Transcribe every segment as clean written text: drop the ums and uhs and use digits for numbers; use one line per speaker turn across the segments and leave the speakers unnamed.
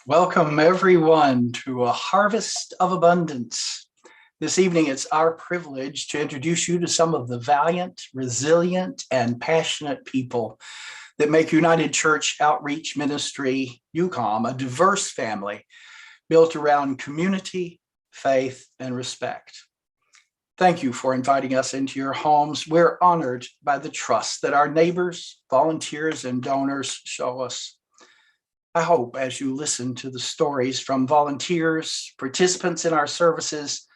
Welcome, everyone, to a harvest of abundance. This evening, it's our privilege to introduce you to some of the valiant, resilient, and passionate people that make United Church Outreach Ministry, UCOM, a diverse family built around community, faith, and respect. Thank you for inviting us into your homes. We're honored by the trust that our neighbors, volunteers, and donors show us. I hope as you listen to the stories from volunteers, participants in our services,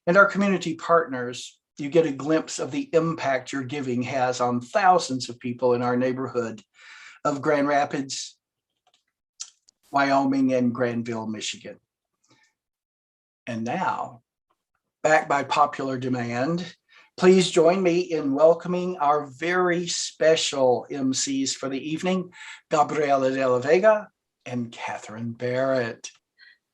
and our community partners, you get a glimpse of the impact your giving has on thousands of people in our neighborhood of Grand Rapids, Wyoming, and Granville, Michigan. And now, back by popular demand, please join me in welcoming our very special MCs for the evening, Gabriela de la Vega and Catherine Barrett.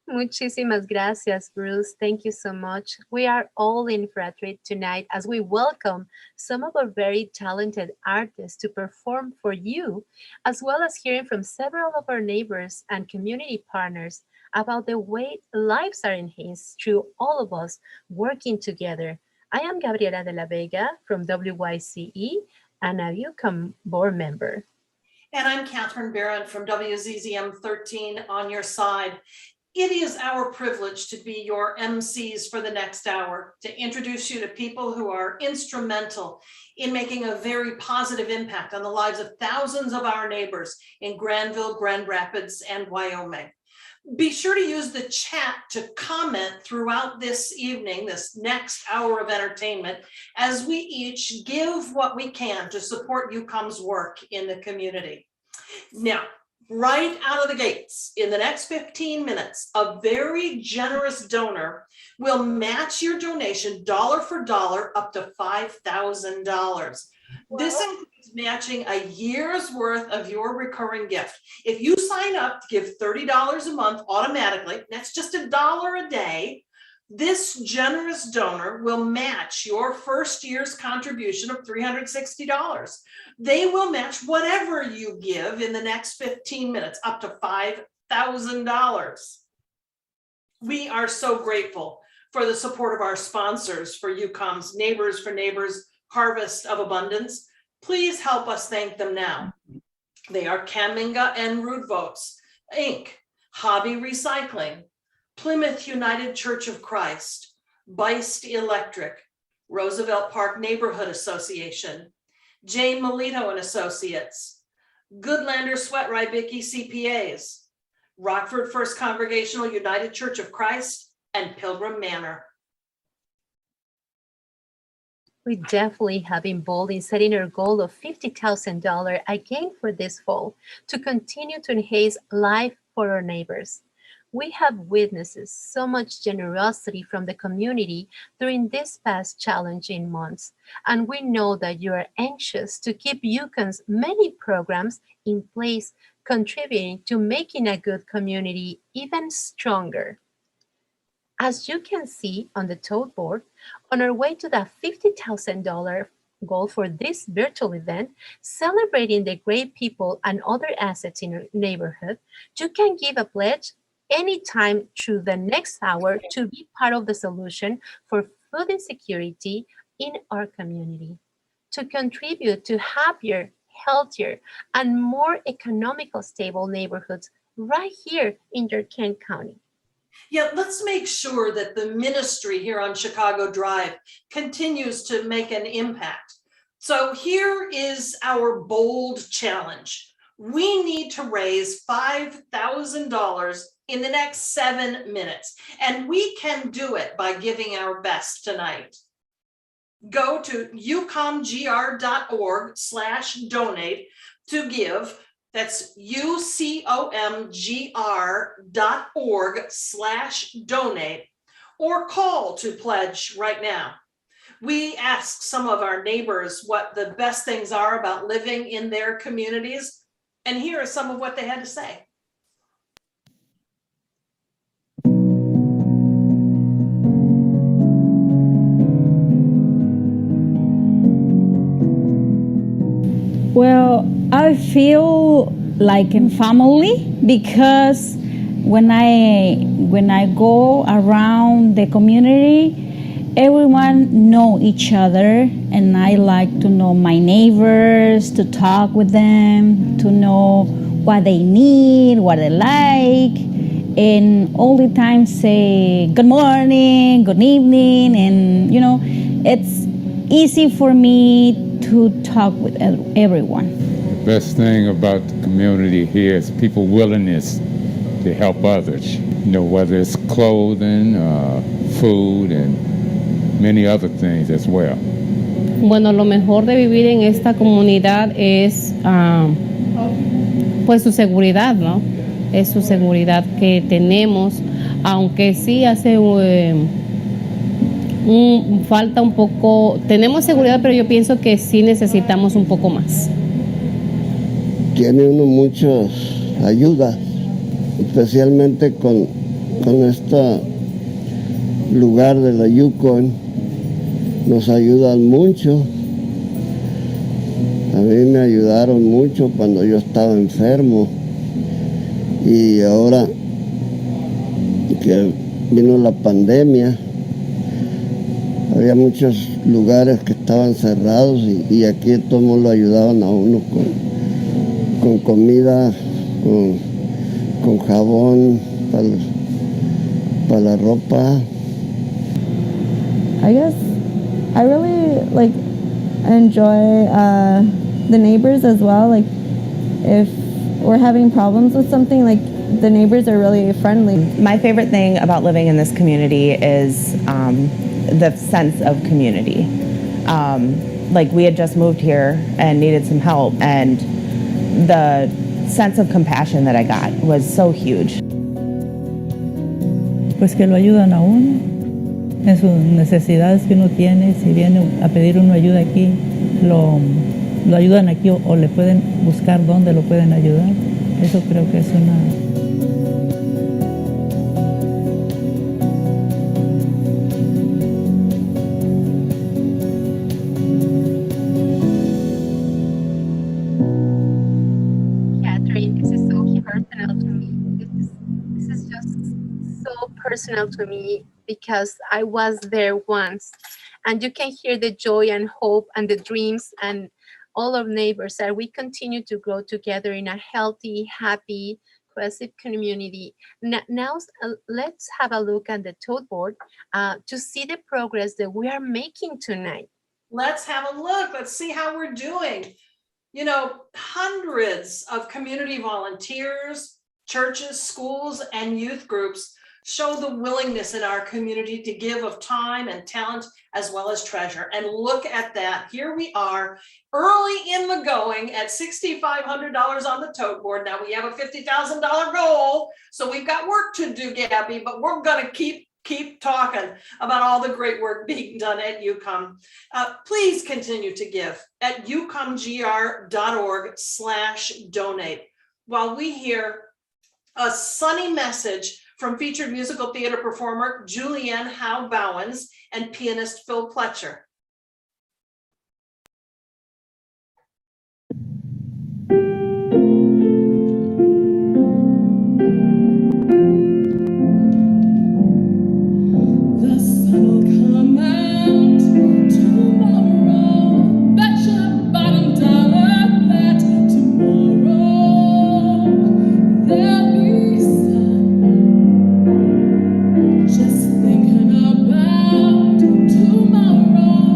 Muchísimas gracias, Bruce. Thank you so much. We are all in for a treat tonight as we welcome some of our very talented artists to perform for you, as well as hearing from several of our neighbors and community partners about the way lives are enhanced through all of us working together. I am Gabriela de la Vega from WYCE and a UCOM board member.
And I'm Catherine Barrett from WZZM 13 on your side. It is our privilege to be your MCs for the next hour, to introduce you to people who are instrumental in making a very positive impact on the lives of thousands of our neighbors in Granville, Grand Rapids, and Wyoming. Be sure to use the chat to comment throughout this evening, this next hour of entertainment, as we each give what we can to support UCOM's work in the community. Now, right out of the gates, in the next 15 minutes, a very generous donor will match your donation dollar for dollar up to $5,000. Wow. This includes matching a year's worth of your recurring gift. If you sign up to give $30 a month automatically, that's just $1 a day, this generous donor will match your first year's contribution of $360. They will match whatever you give in the next 15 minutes, up to $5,000. We are so grateful for the support of our sponsors for UCOM's Neighbors for Neighbors Harvest of Abundance. Please help us thank them now. They are Kaminga and Rootvotes, Inc., Hobby Recycling, Plymouth United Church of Christ, Beist Electric, Roosevelt Park Neighborhood Association, Jane Melito and Associates, Goodlander Sweat Rybicki CPAs, Rockford First Congregational United Church of Christ, and Pilgrim Manor.
We definitely have been bold in setting our goal of $50,000 again for this fall to continue to enhance life for our neighbors. We have witnessed so much generosity from the community during these past challenging months, and we know that you are anxious to keep UCOM's many programs in place, contributing to making a good community even stronger. As you can see on the tote board, on our way to the $50,000 goal for this virtual event, celebrating the great people and other assets in our neighborhood, you can give a pledge anytime through the next hour to be part of the solution for food insecurity in our community, to contribute to happier, healthier, and more economical stable neighborhoods right here in your Kent County.
Yeah, let's make sure that the ministry here on Chicago Drive continues to make an impact. So here is our bold challenge. We need to raise $5,000 in the next 7 minutes, and we can do it by giving our best tonight. Go to ucomgr.org/donate to give. That's ucomgr.org/donate, or call to pledge right now. We asked some of our neighbors what the best things are about living in their communities, and here are some of what they had to say.
Well, I feel like in family because when I go around the community, everyone know each other, and I like to know my neighbors, to talk with them, to know what they need, what they like, and all the time say good morning, good evening, and it's easy for me to talk with everyone.
The best thing about the community here is people's willingness to help others, whether it's clothing, food, and many other things as well.
Bueno, lo mejor de vivir en esta comunidad es pues su seguridad, ¿no? Es su seguridad que tenemos, aunque sí hace falta un poco, tenemos seguridad, pero yo pienso que sí necesitamos un poco más.
Tiene uno muchas ayudas, especialmente con este lugar de la UCOM, nos ayudan mucho. A mí me ayudaron mucho cuando yo estaba enfermo, y ahora que vino la pandemia, había muchos lugares que estaban cerrados y aquí todos lo ayudaban a uno con comida, con jabón para la ropa.
I guess I really enjoy the neighbors as well. Like if we're having problems with something, the neighbors are really friendly.
My favorite thing about living in this community is the sense of community. We had just moved here and needed some help, and the sense of compassion that I got was so huge.
Pues que lo ayudan a uno en sus necesidades que uno tiene. Si viene a pedir uno ayuda aquí, lo ayudan aquí, o le pueden buscar dónde lo pueden ayudar. Eso creo que es una...
Personal to me because I was there once, and you can hear the joy and hope and the dreams and all of neighbors that we continue to grow together in a healthy, happy, cohesive community. Now let's have a look at the tote board to see the progress that we are making tonight.
Let's have a look. Let's see how we're doing. Hundreds of community volunteers, churches, schools, and youth groups show the willingness in our community to give of time and talent as well as treasure. And look at that. Here we are early in the going at $6,500 on the tote board. Now we have a $50,000 goal, so we've got work to do, Gabby, but we're going to keep talking about all the great work being done at UCOM. Please continue to give at ucomgr.org/donate while we hear a sunny message from featured musical theater performer Julianne Howe Bowens and pianist Phil Pletcher.
The sun will come out tomorrow. Bet your bottom dollar that tomorrow there'll be sun. Just thinking about tomorrow.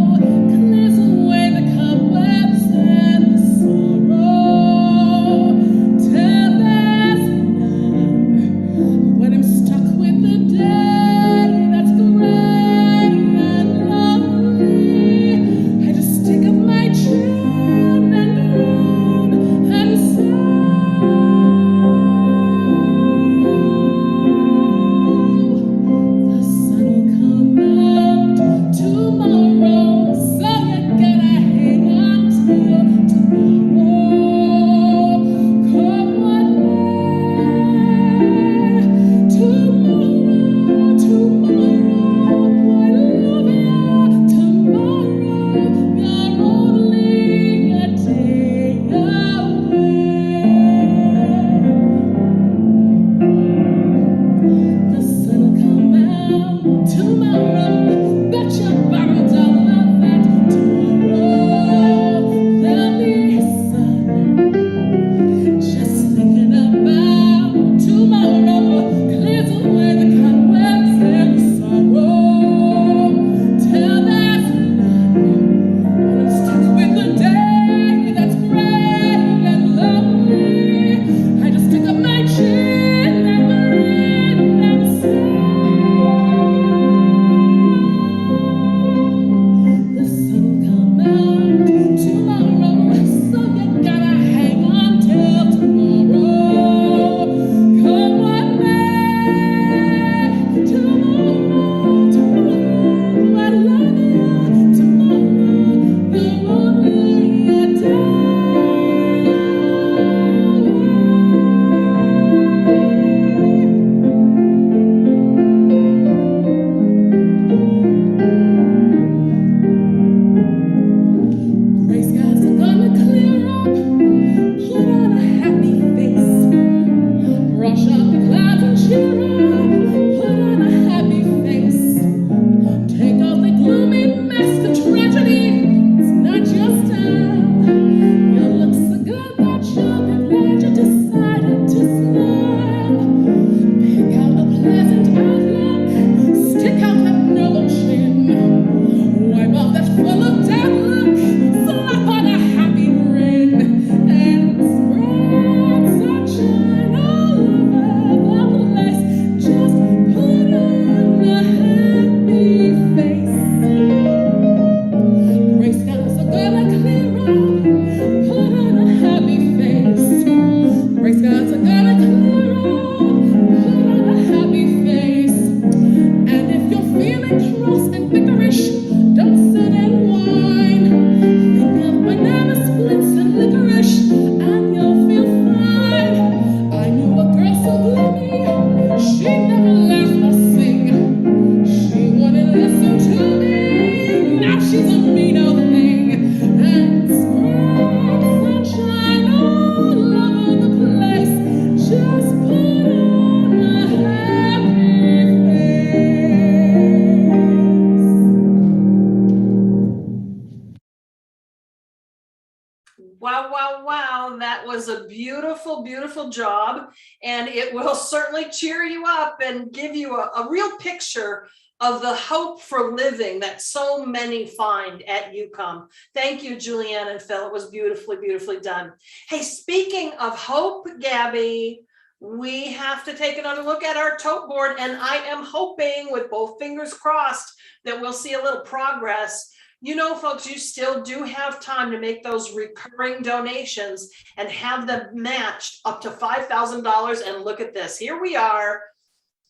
that was a beautiful, beautiful job. And it will certainly cheer you up and give you a real picture of the hope for living that so many find at UCOM. Thank you, Julianne and Phil. It was beautifully, beautifully done. Hey, speaking of hope, Gabby, we have to take another look at our tote board, and I am hoping, with both fingers crossed, that we'll see a little progress. You know, folks, you still do have time to make those recurring donations and have them matched up to $5,000. And look at this, here we are,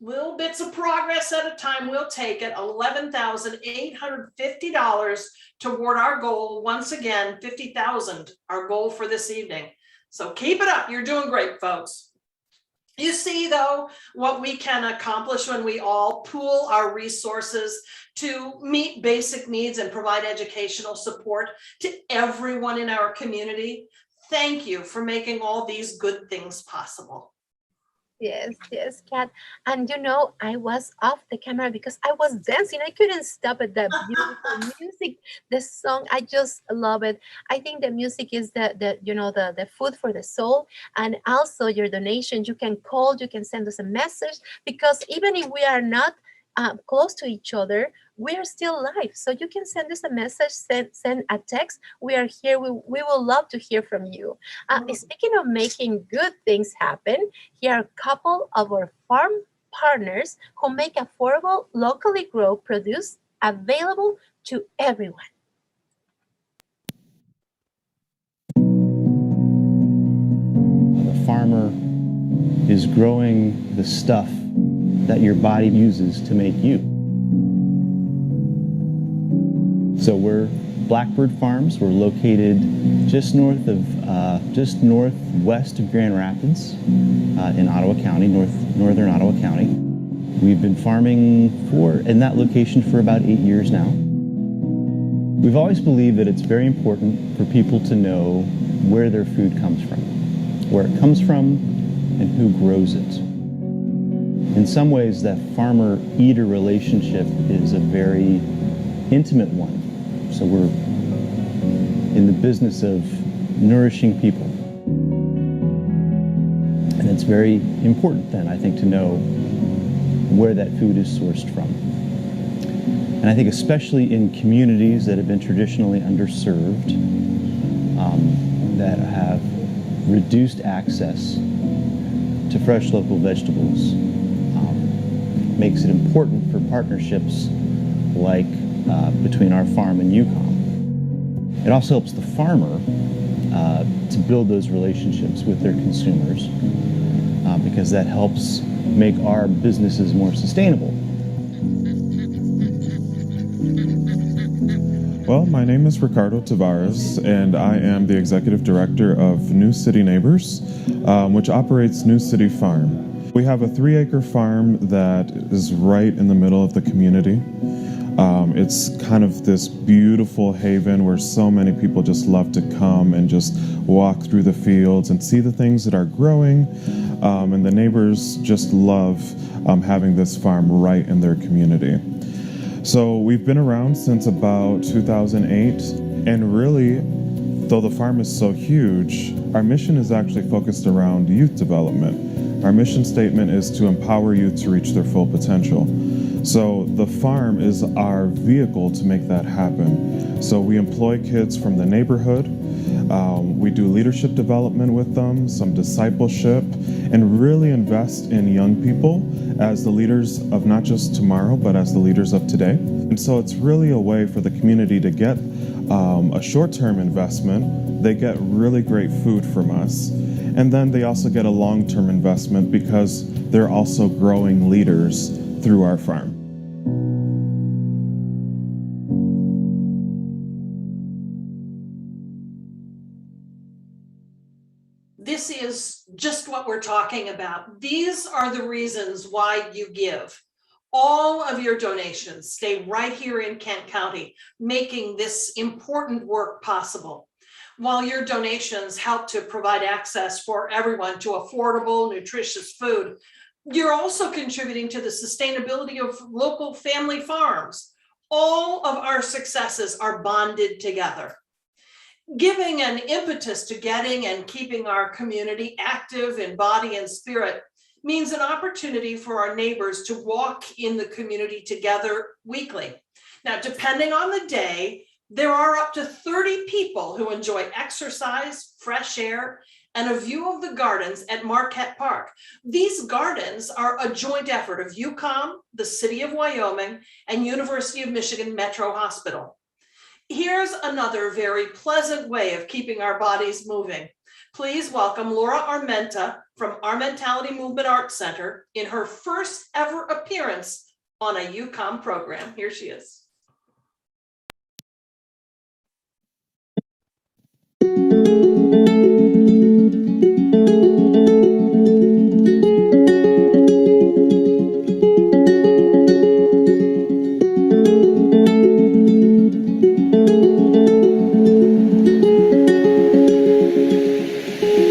little bits of progress at a time. We'll take it, $11,850 toward our goal. Once again, 50,000, our goal for this evening. So keep it up, you're doing great, folks. You see, though, what we can accomplish when we all pool our resources to meet basic needs and provide educational support to everyone in our community. Thank you for making all these good things possible.
Yes, yes, Kat. And you know, I was off the camera because I was dancing. I couldn't stop it. That beautiful music, the song, I just love it. I think the music is the food for the soul. And also your donation, you can call, you can send us a message, because even if we are not close to each other, we are still live. So you can send us a message, send a text. We are here. We will love to hear from you. Speaking of making good things happen, here are a couple of our farm partners who make affordable, locally grown produce available to everyone.
The farmer is growing the stuff that your body uses to make you. So we're Blackbird Farms. We're located just northwest of Grand Rapids in Ottawa County, northern Ottawa County. We've been farming in that location for about 8 years now. We've always believed that it's very important for people to know where their food comes from, where it comes from, and who grows it. In some ways, that farmer-eater relationship is a very intimate one. So we're in the business of nourishing people. And it's very important then, I think, to know where that food is sourced from. And I think especially in communities that have been traditionally underserved, that have reduced access to fresh local vegetables, makes it important for partnerships like between our farm and UCOM. It also helps the farmer to build those relationships with their consumers because that helps make our businesses more sustainable.
Well, my name is Ricardo Tavares, and I am the Executive Director of New City Neighbors, which operates New City Farm. We have a 3-acre farm that is right in the middle of the community. It's kind of this beautiful haven where so many people just love to come and just walk through the fields and see the things that are growing. And the neighbors just love having this farm right in their community. So we've been around since about 2008, and really, though the farm is so huge, our mission is actually focused around youth development. Our mission statement is to empower youth to reach their full potential. So the farm is our vehicle to make that happen. So we employ kids from the neighborhood. We do leadership development with them, some discipleship, and really invest in young people as the leaders of not just tomorrow, but as the leaders of today. And so it's really a way for the community to get a short-term investment. They get really great food from us. And then they also get a long-term investment because they're also growing leaders through our farm.
This is just what we're talking about. These are the reasons why you give. All of your donations stay right here in Kent County, making this important work possible. While your donations help to provide access for everyone to affordable, nutritious food, you're also contributing to the sustainability of local family farms. All of our successes are bonded together. Giving an impetus to getting and keeping our community active in body and spirit means an opportunity for our neighbors to walk in the community together weekly. Now, depending on the day, there are up to 30 people who enjoy exercise, fresh air, and a view of the gardens at Marquette Park. These gardens are a joint effort of UCOM, the City of Wyoming, and University of Michigan Metro Hospital. Here's another very pleasant way of keeping our bodies moving. Please welcome Laura Armenta from Our Mentality Movement Arts Center in her first ever appearance on a UCOM program. Here she is.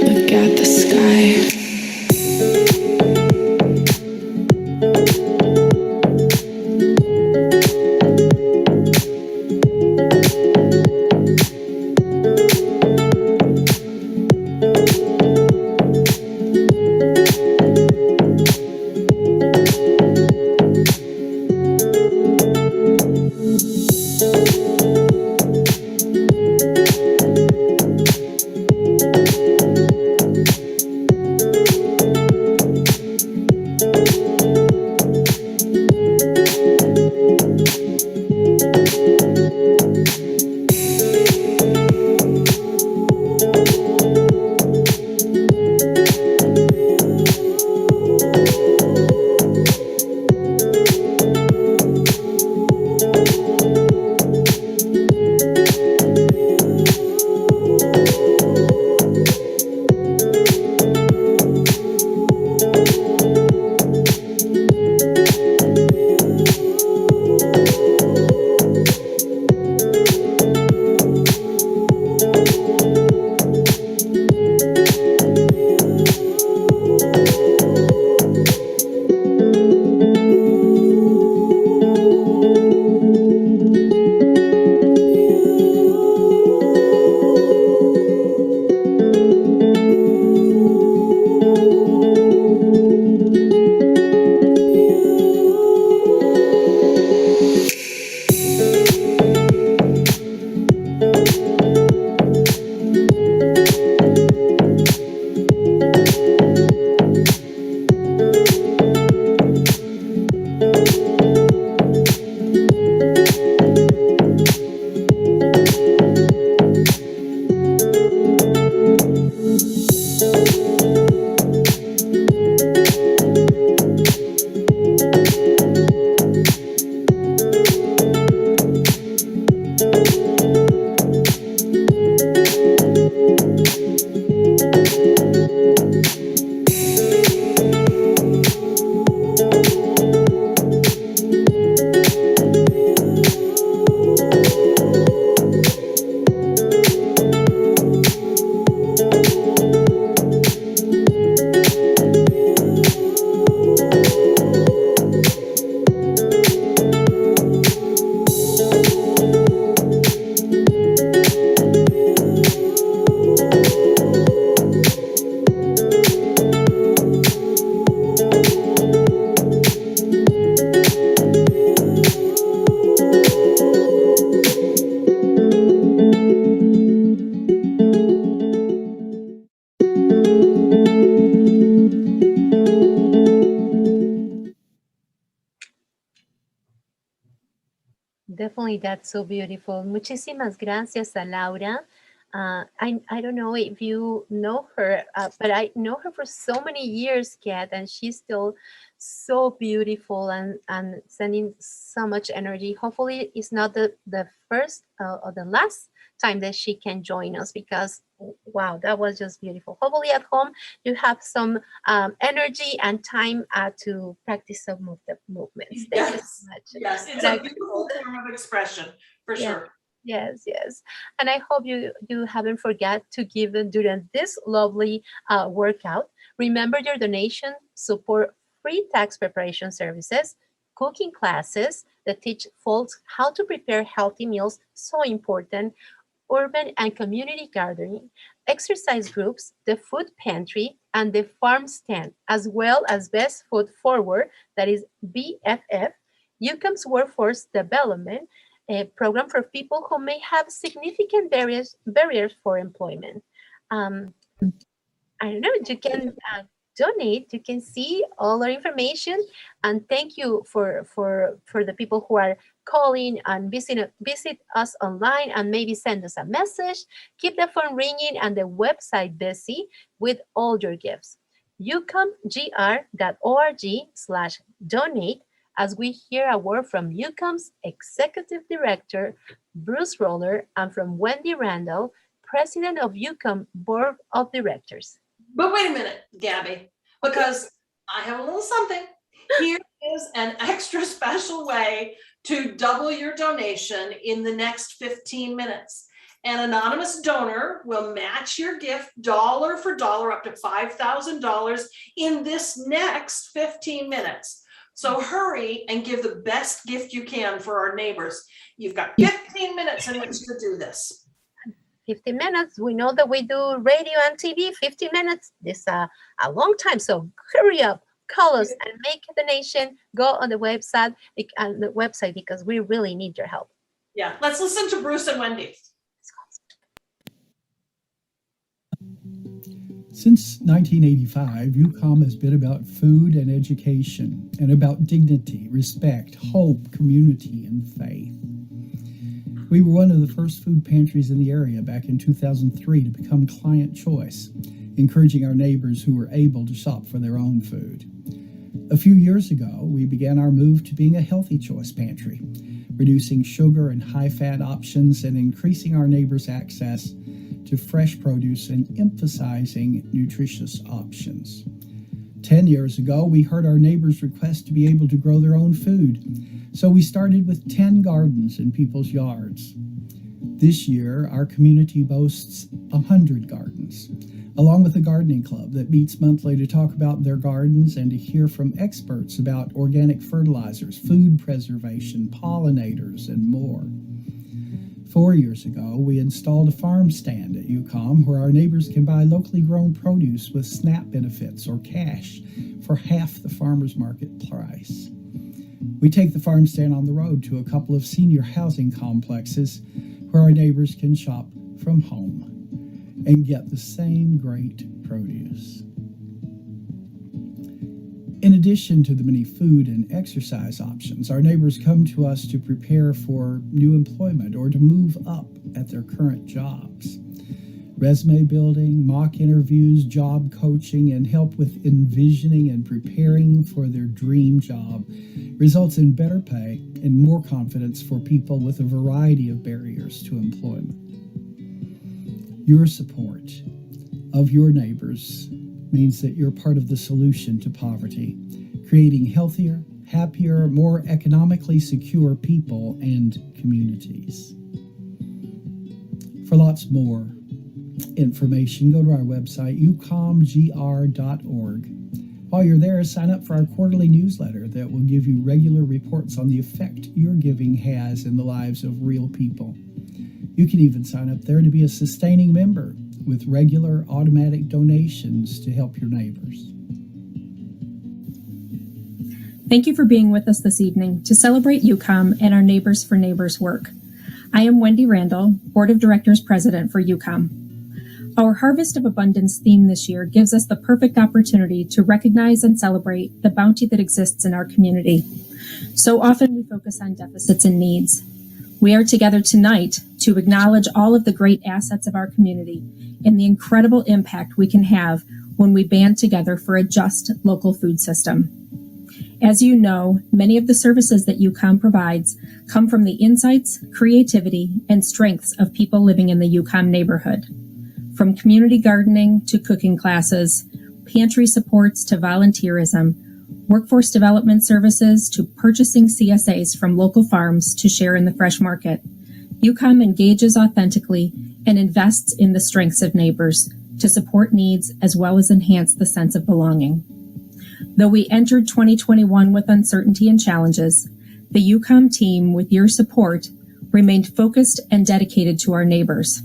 Look at the sky.
Definitely, that's so beautiful. Muchísimas gracias a Laura. I don't know if you know her, but I know her for so many years, Kat, and she's still so beautiful and sending so much energy. Hopefully, it's not the first or the last time that she can join us because, wow, that was just beautiful. Hopefully, at home, you have some energy and time to practice some of the movements. Thank you so much.
Yes, it's
And
a beautiful form of expression, for
yeah,
sure.
yes, yes. And I hope you haven't forgot to give them during this lovely workout. Remember your donation, support free tax preparation services, cooking classes that teach folks how to prepare healthy meals, so important. urban and community gardening, exercise groups, the food pantry, and the farm stand, as well as Best Foot Forward, that is BFF, UCOM's workforce development program for people who may have significant barriers for employment. I don't know, you can donate, you can see all our information, and thank you for the people who are calling and visit us online and maybe send us a message. Keep the phone ringing and the website busy with all your gifts. UCOMGR.org/donate as we hear a word from UCOM's Executive Director, Bruce Roller, and from Wendy Randall, President of UCOM Board of Directors.
But wait a minute, Gabby, because I have a little something. Here is an extra special way to double your donation in the next 15 minutes. An anonymous donor will match your gift dollar for dollar up to $5,000 in this next 15 minutes. So hurry and give the best gift you can for our neighbors. You've got 15 minutes in which to do this.
15 minutes. We know that we do radio and TV. 15 minutes is a long time. So hurry up, call us and make a donation. Go on the website because we really need your help.
Yeah, let's listen to Bruce and Wendy.
Since 1985, UCOM has been about food and education and about dignity, respect, hope, community, and faith. We were one of the first food pantries in the area back in 2003 to become client choice, encouraging our neighbors who were able to shop for their own food. A few years ago, we began our move to being a healthy choice pantry, reducing sugar and high-fat options and increasing our neighbors' access to fresh produce and emphasizing nutritious options. 10 years ago, we heard our neighbors request to be able to grow their own food, so we started with 10 gardens in people's yards. This year, our community boasts 100 gardens, along with a gardening club that meets monthly to talk about their gardens and to hear from experts about organic fertilizers, food preservation, pollinators, and more. 4 years ago, we installed a farm stand at UCOM where our neighbors can buy locally grown produce with SNAP benefits or cash for half the farmer's market price. We take the farm stand on the road to a couple of senior housing complexes where our neighbors can shop from home and get the same great produce. In addition to the many food and exercise options, our neighbors come to us to prepare for new employment or to move up at their current jobs. Resume building, mock interviews, job coaching, and help with envisioning and preparing for their dream job results in better pay and more confidence for people with a variety of barriers to employment. Your support of your neighbors means that you're part of the solution to poverty, creating healthier, happier, more economically secure people and communities. For lots more information, go to our website, ucomgr.org. While you're there, sign up for our quarterly newsletter that will give you regular reports on the effect your giving has in the lives of real people. You can even sign up there to be a sustaining member with regular automatic donations to help your neighbors.
Thank you for being with us this evening to celebrate UCOM and our Neighbors for Neighbors work. I am Wendy Randall, Board of Directors President for UCOM. Our Harvest of Abundance theme this year gives us the perfect opportunity to recognize and celebrate the bounty that exists in our community. So often we focus on deficits and needs. We are together tonight to acknowledge all of the great assets of our community and the incredible impact we can have when we band together for a just local food system. As you know, many of the services that UCOM provides come from the insights, creativity, and strengths of people living in the UCOM neighborhood. From community gardening to cooking classes, pantry supports to volunteerism, workforce development services to purchasing CSAs from local farms to share in the fresh market, UCOM engages authentically and invests in the strengths of neighbors to support needs as well as enhance the sense of belonging. Though we entered 2021 with uncertainty and challenges, the UCOM team, with your support, remained focused and dedicated to our neighbors.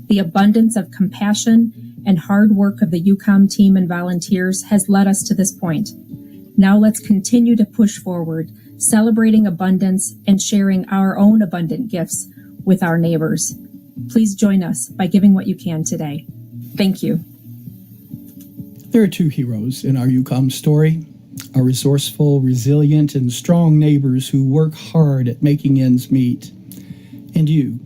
The abundance of compassion and hard work of the UCOM team and volunteers has led us to this point. Now let's continue to push forward, celebrating abundance and sharing our own abundant gifts with our neighbors. Please join us by giving what you can today. Thank you.
There are two heroes in our UCOM story, our resourceful, resilient, and strong neighbors who work hard at making ends meet, and you,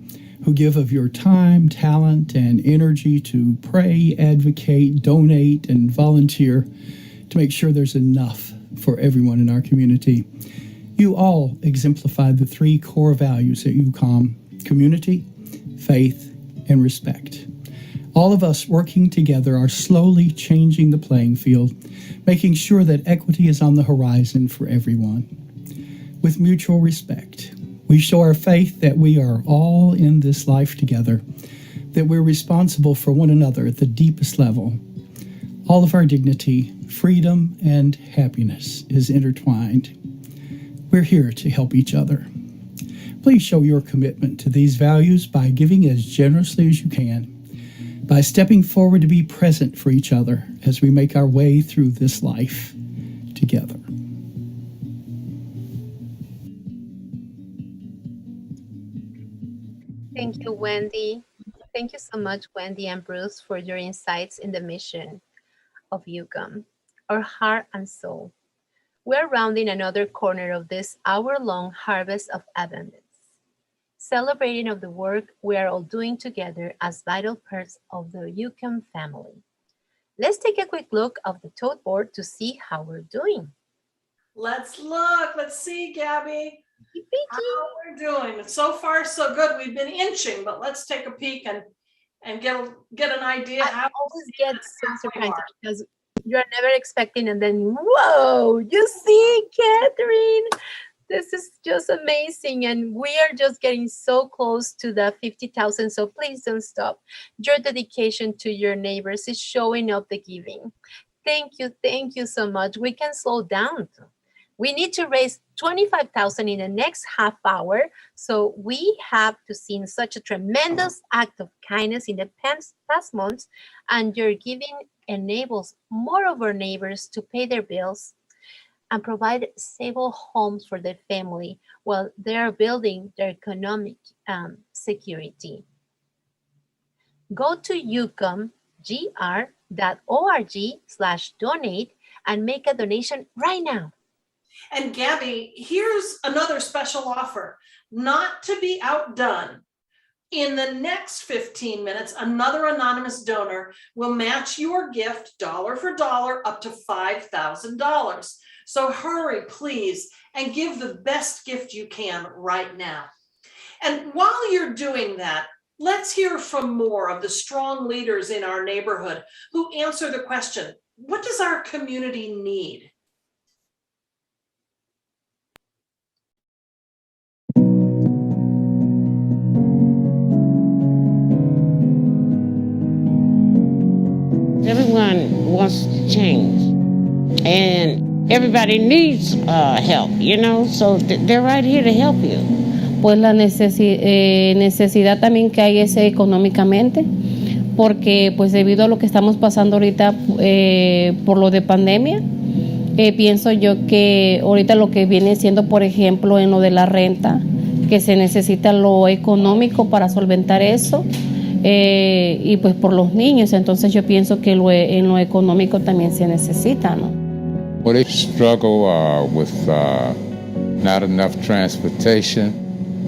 who give of your time, talent, and energy to pray, advocate, donate, and volunteer to make sure there's enough for everyone in our community. You all exemplify the three core values at UCOM: community, faith, and respect. All of us working together are slowly changing the playing field, making sure that equity is on the horizon for everyone. With mutual respect, we show our faith that we are all in this life together, that we're responsible for one another at the deepest level. All of our dignity, freedom, and happiness is intertwined. We're here to help each other. Please show your commitment to these values by giving as generously as you can, by stepping forward to be present for each other as we make our way through this life together.
Thank you, Wendy. Thank you so much, Wendy and Bruce, for your insights in the mission of UCOM, our heart and soul. We're rounding another corner of this hour-long harvest of abundance, celebrating of the work we are all doing together as vital parts of the UCOM family. Let's take a quick look of the tote board to see how we're doing.
Let's look. Let's see, Gabby, how we're doing. So far, so good. We've been inching, but let's take a peek and get an idea.
I always get so surprised because you're never expecting, and then whoa, you see, Catherine, this is just amazing, and we are just getting so close to the 50,000. So please don't stop. Your dedication to your neighbors is showing up the giving. Thank you so much. We can slow down. We need to raise 25,000 in the next half hour. So we have to see such a tremendous act of kindness in the past months, and your giving enables more of our neighbors to pay their bills and provide stable homes for their family while they are building their economic security. Go to ucomgr.org/donate and make a donation right now.
And Gabby, here's another special offer, not to be outdone. In the next 15 minutes, another anonymous donor will match your gift dollar for dollar up to $5,000. So hurry, please, and give the best gift you can right now. And while you're doing that, let's hear from more of the strong leaders in our neighborhood who answer the question, what does our community need?
Everyone wants to change, and everybody needs help, so they're right here to help you.
Pues la necesidad también que hay es económicamente, porque pues debido a lo que estamos pasando ahorita por lo de pandemia, pienso yo que ahorita lo que viene siendo, por ejemplo, en lo de la renta, que se necesita lo económico para solventar eso. Y pues por los niños, entonces yo pienso que en lo económico también se necesita, ¿no?
Well, they struggle with not enough transportation,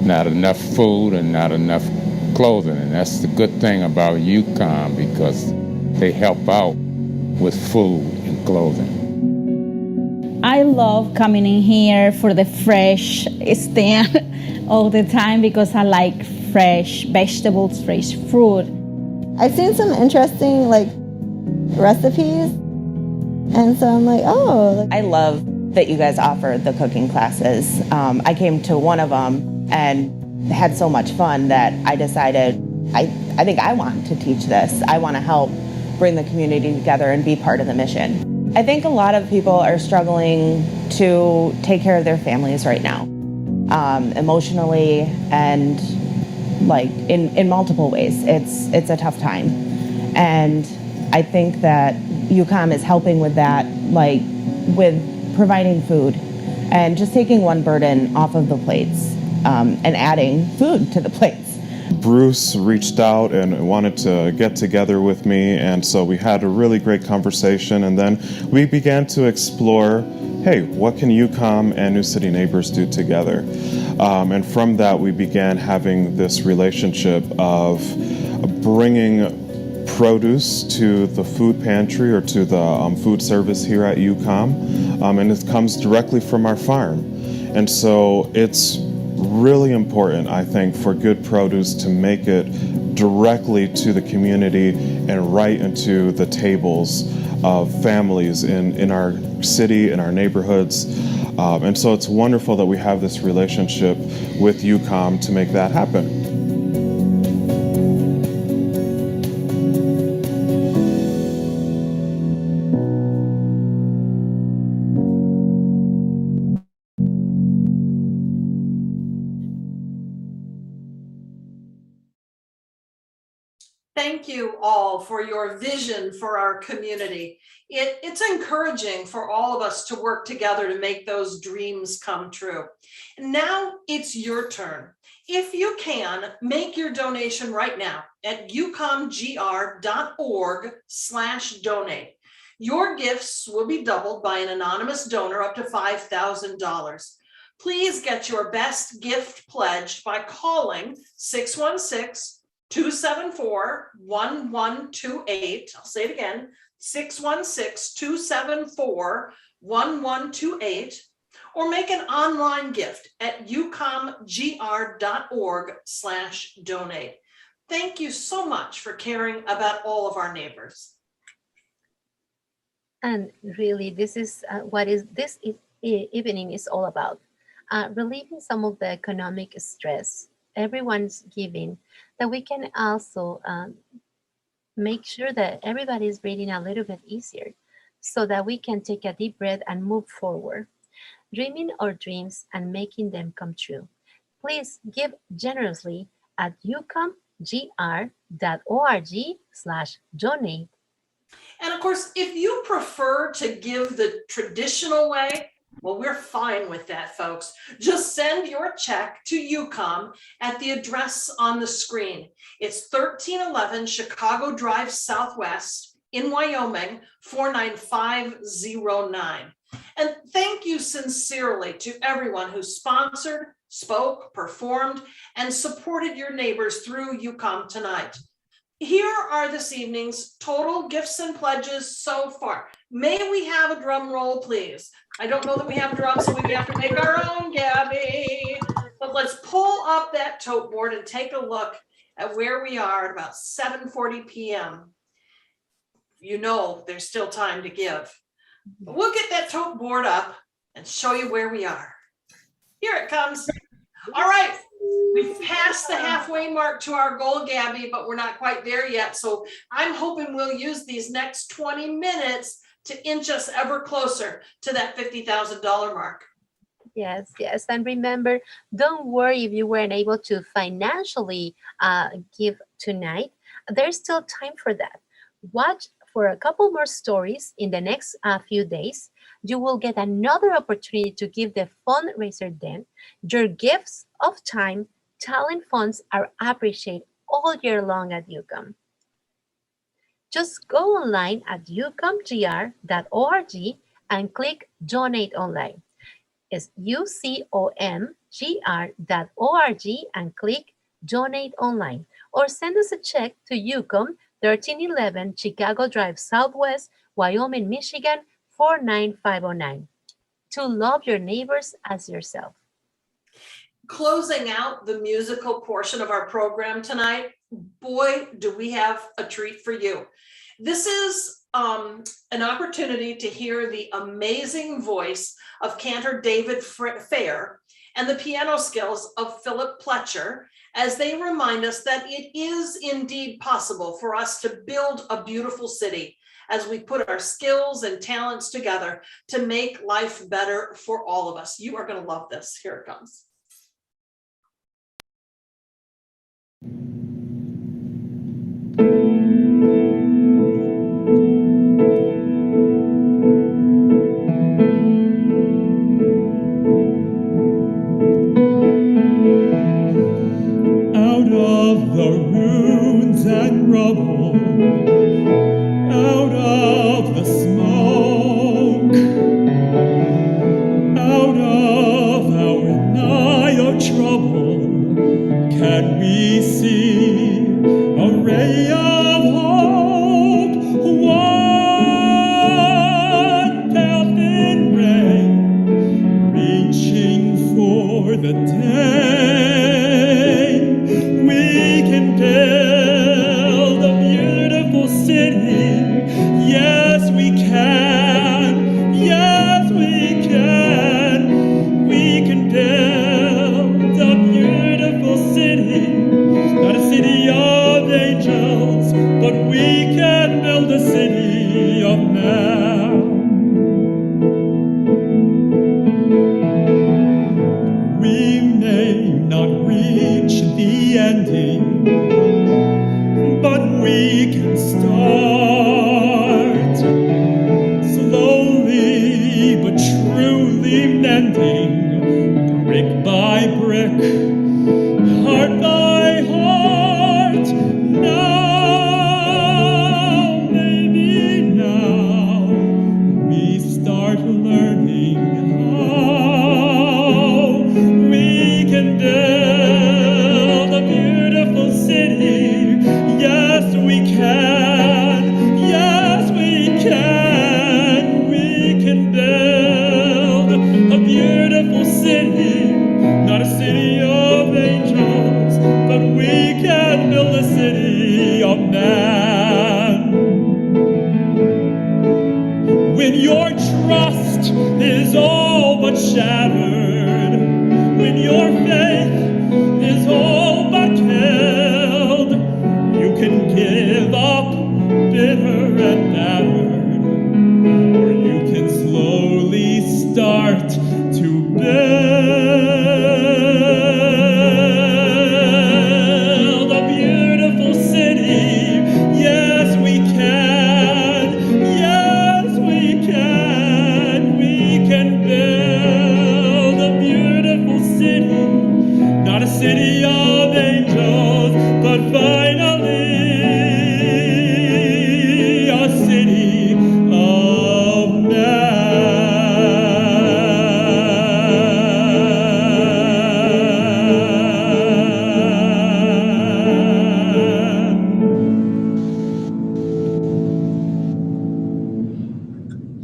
not enough food, and not enough clothing, and that's the good thing about UCOM because they help out with food and clothing.
I love coming in here for the fresh stand all the time because I like fresh vegetables, fresh fruit.
I've seen some interesting recipes, and so I'm like, oh.
I love that you guys offer the cooking classes. I came to one of them and had so much fun that I decided I think I want to teach this. I want to help bring the community together and be part of the mission. I think a lot of people are struggling to take care of their families right now. emotionally, and like in multiple ways. It's a tough time. And I think that UCOM is helping with that, like with providing food and just taking one burden off of the plates, and adding food to the plates.
Bruce reached out and wanted to get together with me, and so we had a really great conversation, and then we began to explore, hey, what can UCOM and New City Neighbors do together? And from that, we began having this relationship of bringing produce to the food pantry or to the food service here at UCOM, and it comes directly from our farm. And so it's really important, I think, for good produce to make it directly to the community and right into the tables of families in our city, in our neighborhoods. And so it's wonderful that we have this relationship with UCOM to make that happen.
Thank you all for your vision for our community. It's encouraging for all of us to work together to make those dreams come true. Now it's your turn. If you can, make your donation right now at ucomgr.org/donate. Your gifts will be doubled by an anonymous donor up to $5,000. Please get your best gift pledged by calling 616-274-1128. I'll say it again, 616-274-1128, or make an online gift at ucomgr.org/donate. Thank you so much for caring about all of our neighbors.
And really, this is what this evening is all about. Relieving some of the economic stress everyone's giving, that we can also make sure that everybody is breathing a little bit easier so that we can take a deep breath and move forward, dreaming our dreams and making them come true. Please give generously at ucomgr.org/donate.
And of course, if you prefer to give the traditional way, well, we're fine with that, folks. Just send your check to UCOM at the address on the screen. It's 1311 Chicago Drive Southwest in Wyoming, 49509. And thank you sincerely to everyone who sponsored, spoke, performed, and supported your neighbors through UCOM tonight. Here are this evening's total gifts and pledges so far. May we have a drum roll, please? I don't know that we have drums, so we have to make our own, Gabby. But let's pull up that tote board and take a look at where we are at about 7:40 p.m. You know there's still time to give. But we'll get that tote board up and show you where we are. Here it comes. All right. We've passed the halfway mark to our goal, Gabby, but we're not quite there yet. So I'm hoping we'll use these next 20 minutes to inch us ever closer to that $50,000 mark.
Yes, yes. And remember, don't worry if you weren't able to financially give tonight. There's still time for that. Watch for a couple more stories in the next few days. You will get another opportunity to give the fundraiser then. Your gifts of time, talent, funds are appreciated all year long at UCOM. Just go online at ucomgr.org and click Donate Online. It's ucomgr.org and click Donate Online. Or send us a check to UCOM 1311 Chicago Drive Southwest, Wyoming, Michigan 49509. To love your neighbors as yourself.
Closing out the musical portion of our program tonight, boy, do we have a treat for you. This is an opportunity to hear the amazing voice of cantor David Fair and the piano skills of Philip Pletcher as they remind us that it is indeed possible for us to build a beautiful city as we put our skills and talents together to make life better for all of us. You are going to love this. Here it comes.
Out of the ruins and rubble, out of the smoke, out of our night of trouble, can we see a ray of hope? One pelting ray, reaching for the day. We can build a beautiful city. Yes, we can. Yes, we can. We can build a beautiful city. Not a city of angels, but we can build a city of man. We may not reach the ending, but we can start slowly but truly mending, brick by brick, heart by heart. Now, maybe now, we start learning how we can build a beautiful city. Yes, we can. Yes, we can. We can build a beautiful city. Not a city of angels, but we can build a city of man. When your trust is all but shattered, when your faith is all but killed, you can give up bitter and battered, or you can slowly start to build a beautiful city. Yes, we can. Yes, we can. We can build a beautiful city. Not a city of angels, but finally a city of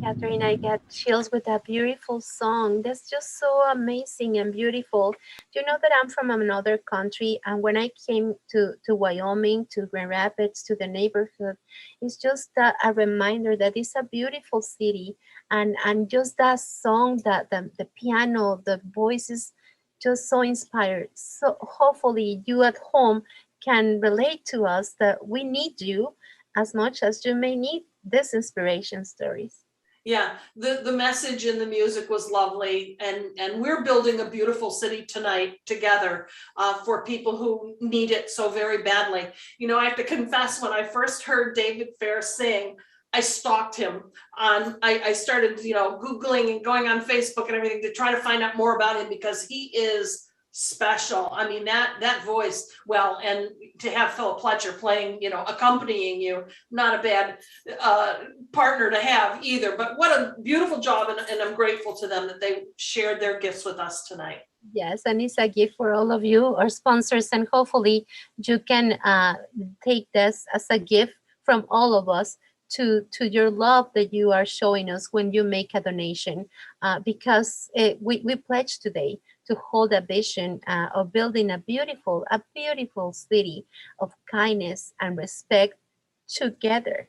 Catherine, I get chills with that beautiful song. That's just so amazing and beautiful. You know that I'm from another country, and when I came to Wyoming, to Grand Rapids, to the neighborhood, it's just a reminder that it's a beautiful city, and just that song, that the piano, the voices, just so inspired. So hopefully you at home can relate to us that we need you as much as you may need these inspiration stories.
Yeah, the message in the music was lovely, and we're building a beautiful city tonight together for people who need it so very badly. You know, I have to confess, when I first heard David Fair sing, I stalked him on, I started, Googling and going on Facebook and everything to try to find out more about him, because he is special. I mean, that voice, well, and to have Philip Pletcher playing, accompanying you, not a bad partner to have either. But what a beautiful job, and I'm grateful to them that they shared their gifts with us tonight.
Yes, and it's a gift for all of you, our sponsors, and hopefully you can take this as a gift from all of us to your love that you are showing us when you make a donation, because we pledge today to hold a vision of building a beautiful city of kindness and respect together.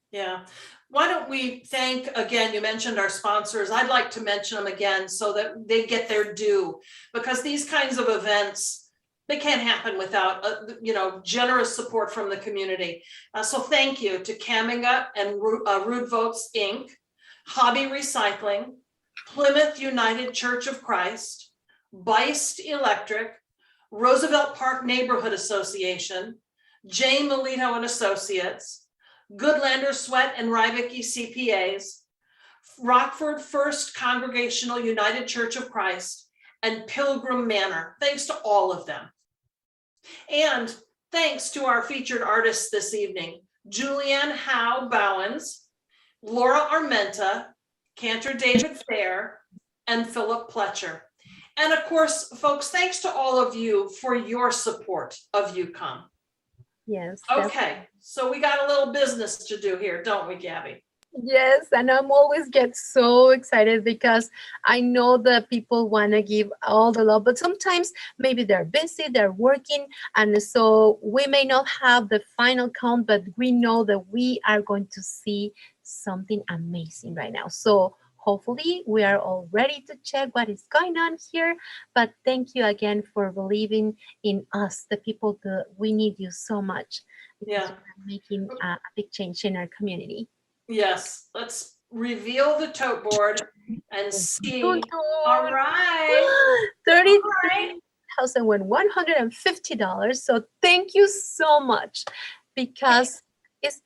Yeah. Why don't we thank, again, you mentioned our sponsors. I'd like to mention them again so that they get their due, because these kinds of events, they can't happen without, generous support from the community. So thank you to Caminga and Rude Votes, Inc., Hobby Recycling, Plymouth United Church of Christ, Beist Electric, Roosevelt Park Neighborhood Association, J. Melito and Associates, Goodlander Sweat and Rybicki CPAs, Rockford First Congregational United Church of Christ, and Pilgrim Manor. Thanks to all of them. And thanks to our featured artists this evening, Julianne Howe Bowens, Laura Armenta, Cantor David Fair, and Philip Pletcher. And of course, folks, thanks to all of you for your support of UCOM.
Yes.
Okay, so we got a little business to do here, don't we, Gabby?
Yes, and I'm always get so excited because I know that people want to give all the love, but sometimes maybe they're busy, they're working, and so we may not have the final count, but we know that we are going to see something amazing right now. So hopefully we are all ready to check what is going on here, but thank you again for believing in us, the people that we need you so much.
Yeah.
Making a big change in our community.
Yes, let's reveal the tote board and see. All right.
$33,150. So thank you so much because it's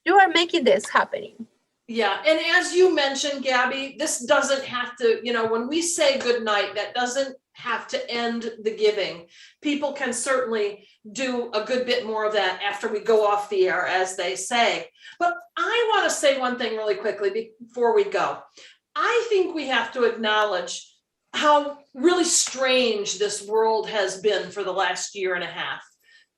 you are making this happening.
Yeah, and as you mentioned, Gabby, this doesn't have to, when we say good night, that doesn't have to end the giving. People can certainly do a good bit more of that after we go off the air, as they say. But I want to say one thing really quickly before we go. I think we have to acknowledge how really strange this world has been for the last year and a half.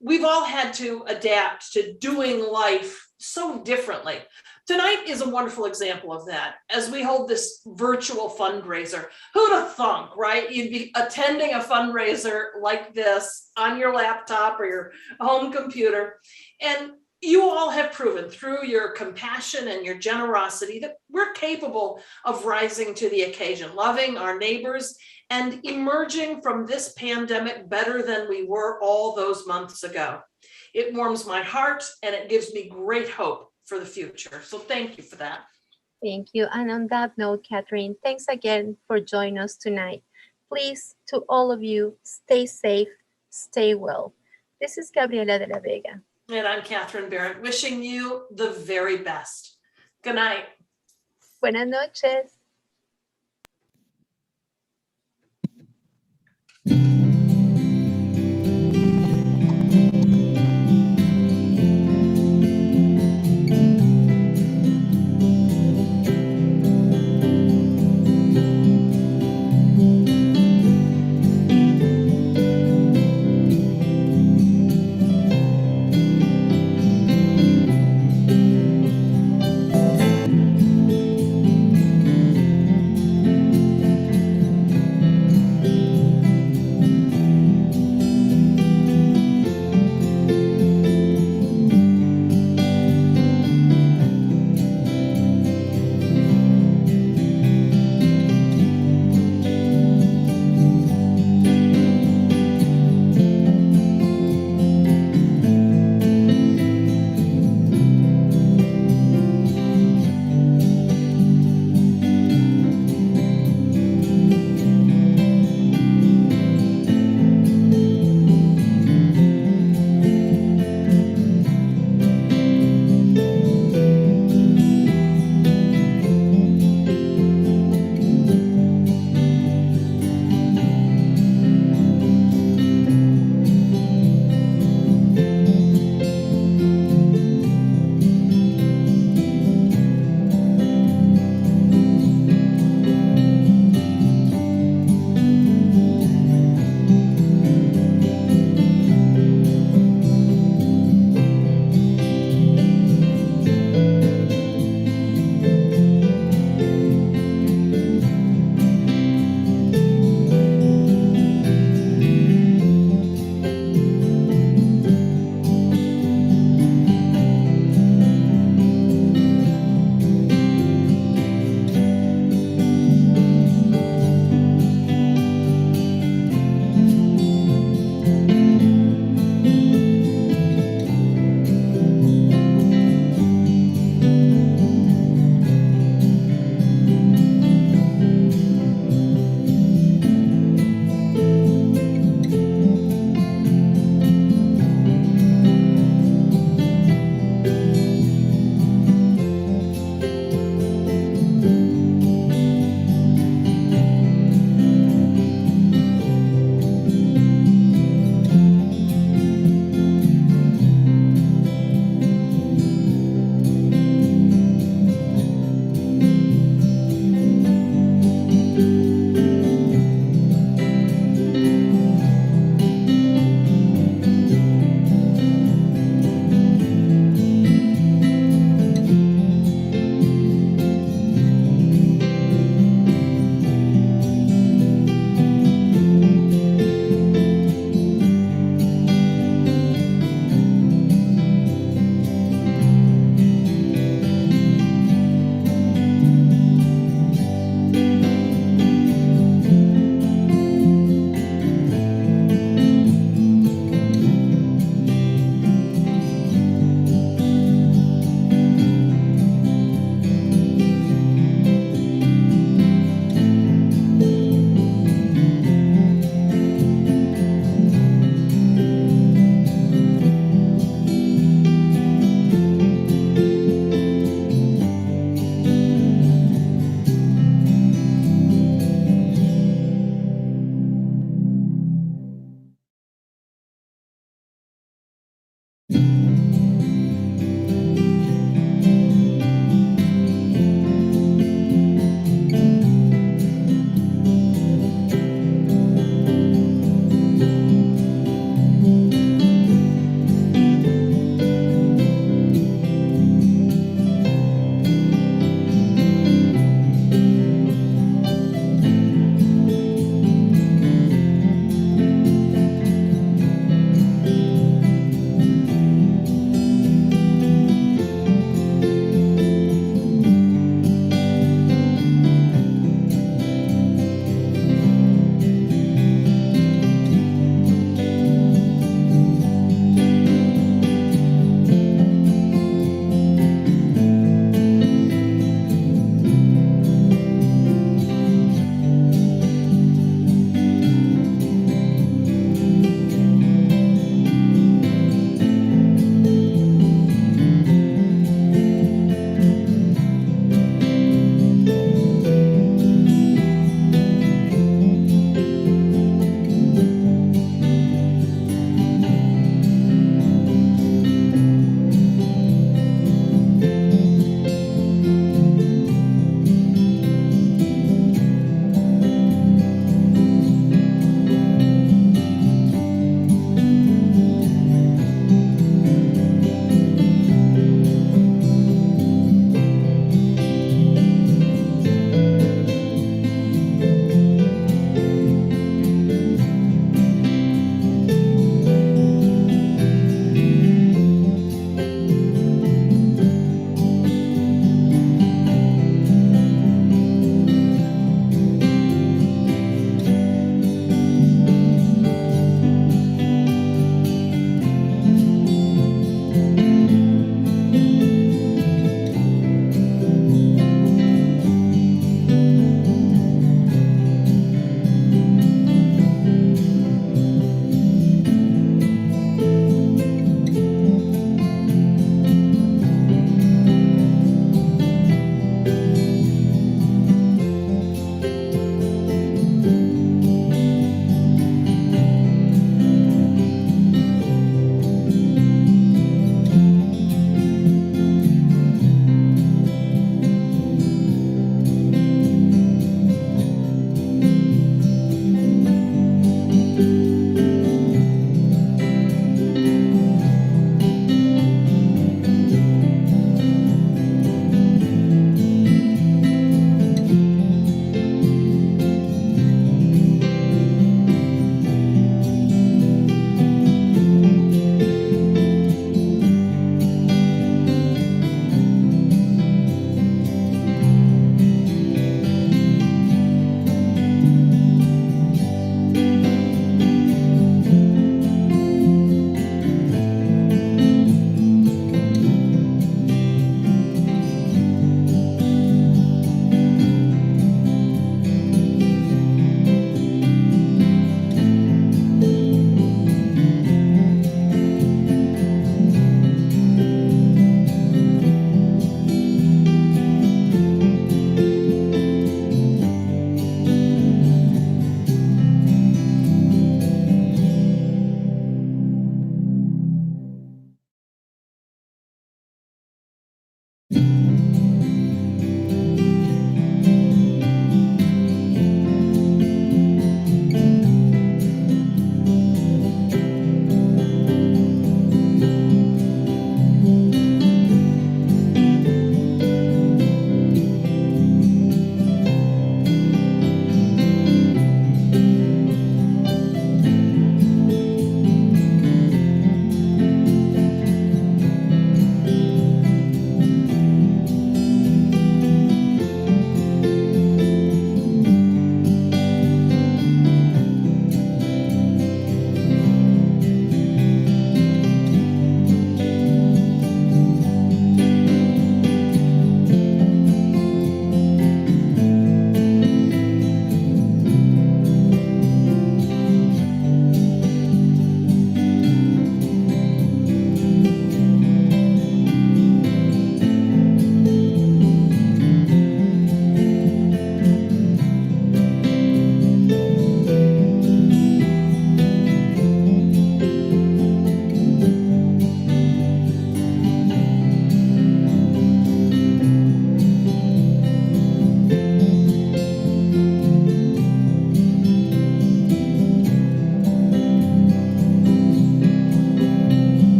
We've all had to adapt to doing life so differently. Tonight is a wonderful example of that as we hold this virtual fundraiser. Who'd have thunk, right? You'd be attending a fundraiser like this on your laptop or your home computer. And you all have proven through your compassion and your generosity that we're capable of rising to the occasion, loving our neighbors and emerging from this pandemic better than we were all those months ago. It warms my heart and it gives me great hope for the future. So thank you for that.
Thank you. And on that note, Catherine, thanks again for joining us tonight. Please, to all of you, stay safe, stay well. This is Gabriela de la Vega.
And I'm Catherine Barrett, wishing you the very best. Good night.
Buenas noches.